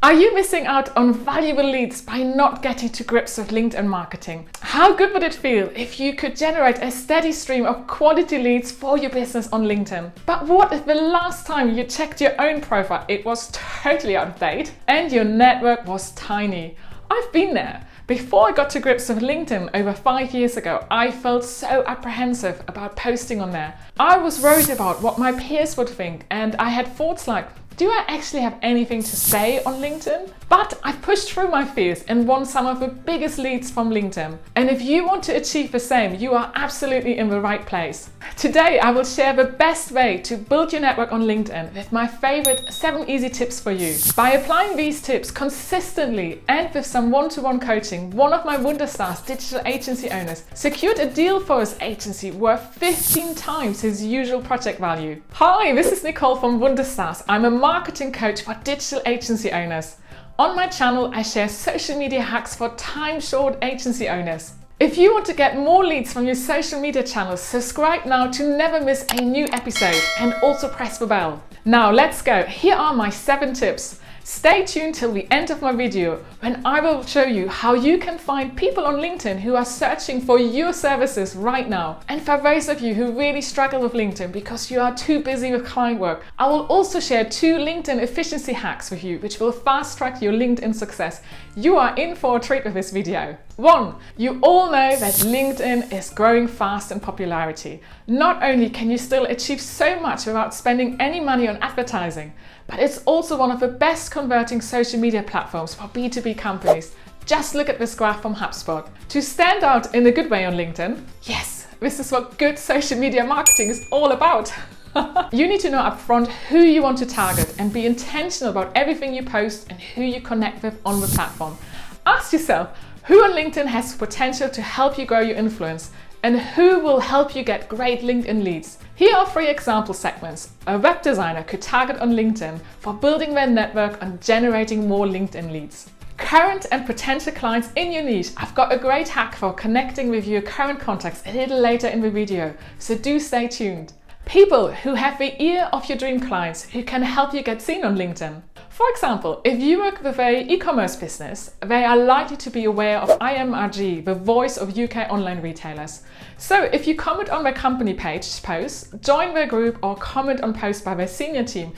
Are you missing out on valuable leads by not getting to grips with LinkedIn marketing? How good would it feel if you could generate a steady stream of quality leads for your business on LinkedIn? But what if the last time you checked your own profile, it was totally out of date and your network was tiny? I've been there. Before I got to grips with LinkedIn over 5 years ago, I felt so apprehensive about posting on there. I was worried about what my peers would think, and I had thoughts like, do I actually have anything to say on LinkedIn? But I've pushed through my fears and won some of the biggest leads from LinkedIn. And if you want to achieve the same, you are absolutely in the right place. Today, I will share the best way to build your network on LinkedIn with my favorite 7 easy tips for you. By applying these tips consistently and with some one-to-one coaching, one of my Wunderstars digital agency owners secured a deal for his agency worth 15 times his usual project value. Hi, this is Nicole from Wunderstars. I'm a marketing coach for digital agency owners. On my channel, I share social media hacks for time-short agency owners. If you want to get more leads from your social media channels, subscribe now to never miss a new episode and also press the bell. Now let's go. Here are my 7 tips. Stay tuned till the end of my video when I will show you how you can find people on LinkedIn who are searching for your services right now. And for those of you who really struggle with LinkedIn because you are too busy with client work, I will also share 2 LinkedIn efficiency hacks with you which will fast track your LinkedIn success. You are in for a treat with this video. 1. You all know that LinkedIn is growing fast in popularity. Not only can you still achieve so much without spending any money on advertising, but it's also one of the best converting social media platforms for B2B companies. Just look at this graph from HubSpot. To stand out in a good way on LinkedIn, yes, this is what good social media marketing is all about. You need to know upfront who you want to target and be intentional about everything you post and who you connect with on the platform. Ask yourself, who on LinkedIn has potential to help you grow your influence? And who will help you get great LinkedIn leads? Here are 3 example segments. A web designer could target on LinkedIn for building their network and generating more LinkedIn leads. Current and potential clients in your niche. I've got a great hack for connecting with your current contacts a little later in the video, so do stay tuned. People who have the ear of your dream clients who can help you get seen on LinkedIn. For example, if you work with an e-commerce business, they are likely to be aware of IMRG, the voice of UK online retailers. So if you comment on their company page posts, join their group or comment on posts by their senior team,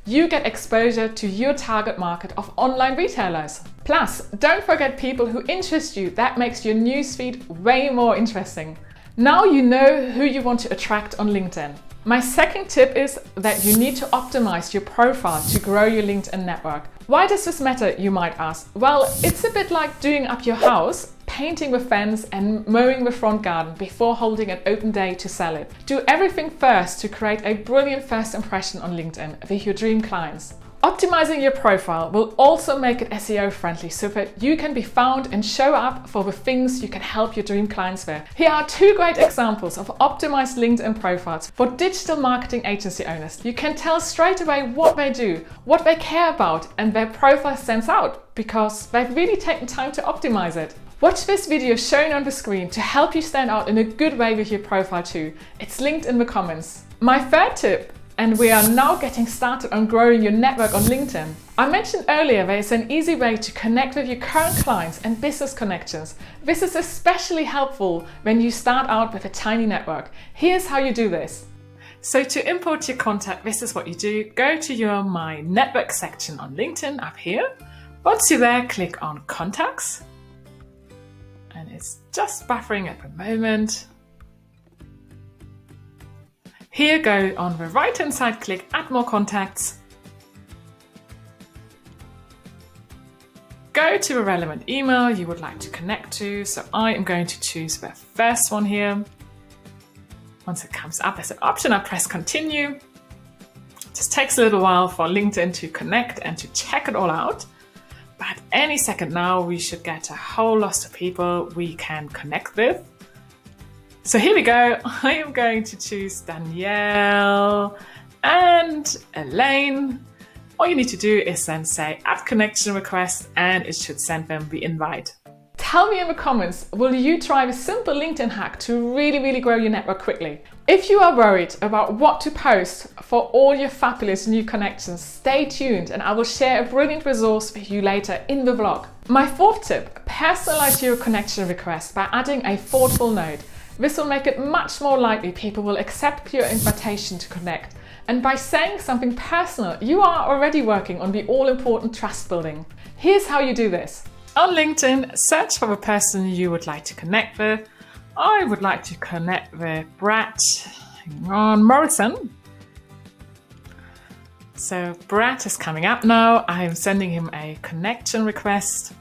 you get exposure to your target market of online retailers. Plus, don't forget people who interest you. That makes your newsfeed way more interesting. Now you know who you want to attract on LinkedIn. My second tip is that you need to optimize your profile to grow your LinkedIn network. Why does this matter, you might ask? Well, it's a bit like doing up your house, painting the fence and mowing the front garden before holding an open day to sell it. Do everything first to create a brilliant first impression on LinkedIn with your dream clients. Optimizing your profile will also make it SEO friendly so that you can be found and show up for the things you can help your dream clients with. Here are 2 great examples of optimized LinkedIn profiles for digital marketing agency owners. You can tell straight away what they do, what they care about, and their profile stands out because they've really taken time to optimize it. Watch this video shown on the screen to help you stand out in a good way with your profile too. It's linked in the comments. My third tip, and we are now getting started on growing your network on LinkedIn. I mentioned earlier there is an easy way to connect with your current clients and business connections. This is especially helpful when you start out with a tiny network. Here's how you do this. So to import your contact, this is what you do. Go to your My Network section on LinkedIn up here. Once you're there, click on Contacts. And it's just buffering at the moment. Here, go on the right hand side, click Add More Contacts. Go to a relevant email you would like to connect to. So I am going to choose the first one here. Once it comes up as an option, I press Continue. It just takes a little while for LinkedIn to connect and to check it all out. But any second now, we should get a whole lot of people we can connect with. So here we go. I am going to choose Danielle and Elaine. All you need to do is then say Add Connection Request and it should send them the invite. Tell me in the comments, will you try a simple LinkedIn hack to really grow your network quickly? If you are worried about what to post for all your fabulous new connections, stay tuned and I will share a brilliant resource for you later in the vlog. My fourth tip, personalize your connection request by adding a thoughtful note. This will make it much more likely people will accept your invitation to connect. And by saying something personal, you are already working on the all-important trust building. Here's how you do this. On LinkedIn, search for the person you would like to connect with. I would like to connect with Brad Morrison. So Brad is coming up now. I am sending him a connection request.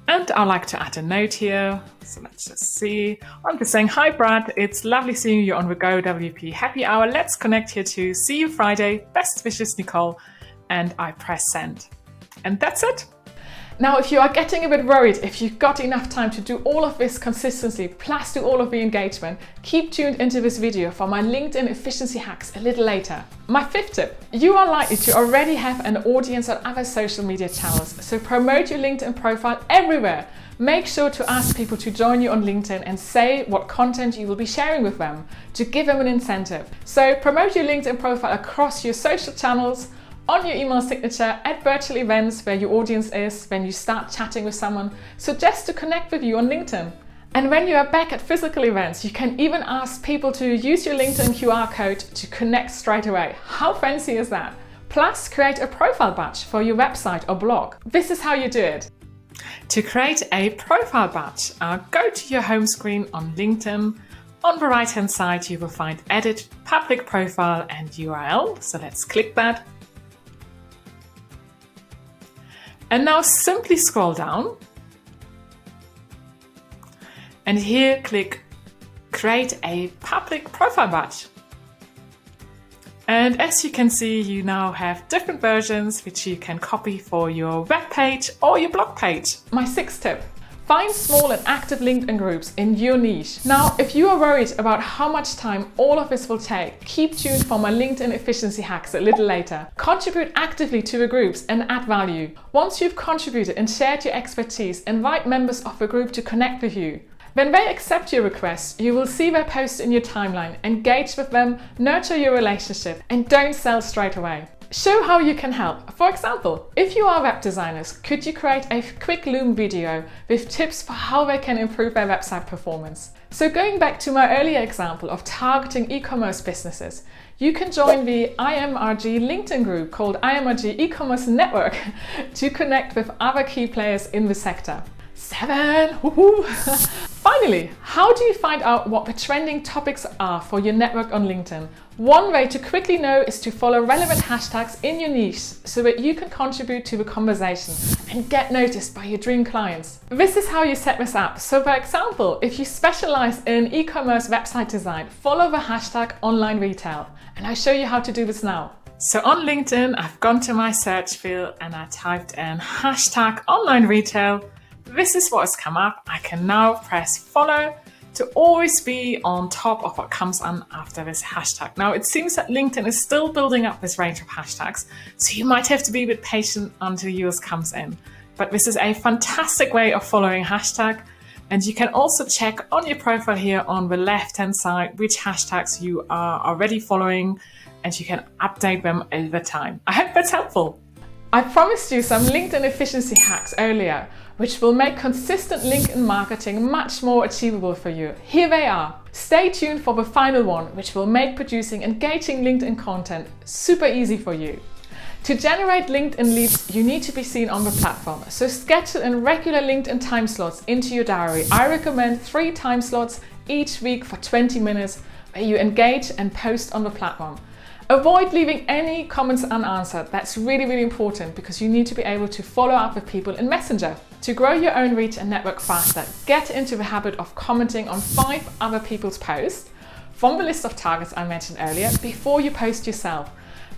And I'd like to add a note here. So let's just see. I'm just saying, hi Brad, it's lovely seeing you on the Go WP Happy Hour. Let's connect here too. See you Friday. Best wishes, Nicole. And I press send. And that's it. Now, if you are getting a bit worried if you've got enough time to do all of this consistently, plus do all of the engagement, keep tuned into this video for my LinkedIn efficiency hacks a little later. My fifth tip, you are likely to already have an audience on other social media channels, so promote your LinkedIn profile everywhere. Make sure to ask people to join you on LinkedIn and say what content you will be sharing with them to give them an incentive. So promote your LinkedIn profile across your social channels, on your email signature, at virtual events where your audience is, when you start chatting with someone, suggest to connect with you on LinkedIn. And when you are back at physical events, you can even ask people to use your LinkedIn QR code to connect straight away. How fancy is that? Plus, create a profile badge for your website or blog. This is how you do it. To create a profile badge, go to your home screen on LinkedIn. On the right-hand side, you will find Edit, Public Profile and URL. So let's click that. And now simply scroll down and here click Create a Public Profile Badge. And as you can see, you now have different versions which you can copy for your web page or your blog page. My sixth tip. Find small and active LinkedIn groups in your niche. Now, if you are worried about how much time all of this will take, keep tuned for my LinkedIn efficiency hacks a little later. Contribute actively to the groups and add value. Once you've contributed and shared your expertise, invite members of the group to connect with you. When they accept your request, you will see their posts in your timeline, engage with them, nurture your relationship, and don't sell straight away. Show how you can help. For example, if you are web designers, could you create a quick Loom video with tips for how they can improve their website performance? So going back to my earlier example of targeting e-commerce businesses, you can join the IMRG LinkedIn group called IMRG E-commerce Network to connect with other key players in the sector. 7! Woohoo! Finally, how do you find out what the trending topics are for your network on LinkedIn? One way to quickly know is to follow relevant hashtags in your niche so that you can contribute to the conversation and get noticed by your dream clients. This is how you set this up. So for example, if you specialize in e-commerce website design, follow the hashtag online retail. And I show you how to do this now. So on LinkedIn, I've gone to my search field and I typed in hashtag online retail. This is what has come up. I can now press follow to always be on top of what comes on after this hashtag. Now it seems that LinkedIn is still building up this range of hashtags, so you might have to be a bit patient until yours comes in. But this is a fantastic way of following hashtag, and you can also check on your profile here on the left-hand side which hashtags you are already following, and you can update them over time. I hope that's helpful. I promised you some LinkedIn efficiency hacks earlier, which will make consistent LinkedIn marketing much more achievable for you. Here they are. Stay tuned for the final one, which will make producing engaging LinkedIn content super easy for you. To generate LinkedIn leads, you need to be seen on the platform. So schedule in regular LinkedIn time slots into your diary. I recommend 3 time slots each week for 20 minutes where you engage and post on the platform. Avoid leaving any comments unanswered. That's really important because you need to be able to follow up with people in Messenger. To grow your own reach and network faster, get into the habit of commenting on 5 other people's posts from the list of targets I mentioned earlier before you post yourself.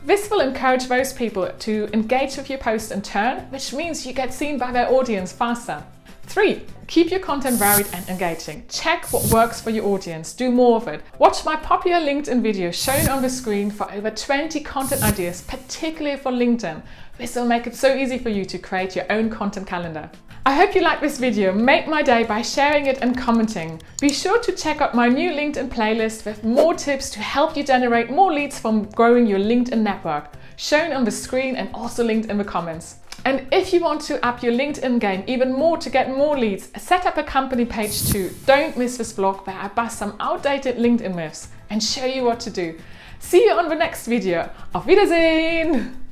This will encourage those people to engage with your post in turn, which means you get seen by their audience faster. 3. Keep your content varied and engaging. Check what works for your audience. Do more of it. Watch my popular LinkedIn video shown on the screen for over 20 content ideas, particularly for LinkedIn. This will make it so easy for you to create your own content calendar. I hope you like this video. Make my day by sharing it and commenting. Be sure to check out my new LinkedIn playlist with more tips to help you generate more leads from growing your LinkedIn network, shown on the screen and also linked in the comments. And if you want to up your LinkedIn game even more to get more leads, set up a company page too. Don't miss this vlog where I bust some outdated LinkedIn myths and show you what to do. See you on the next video. Auf Wiedersehen!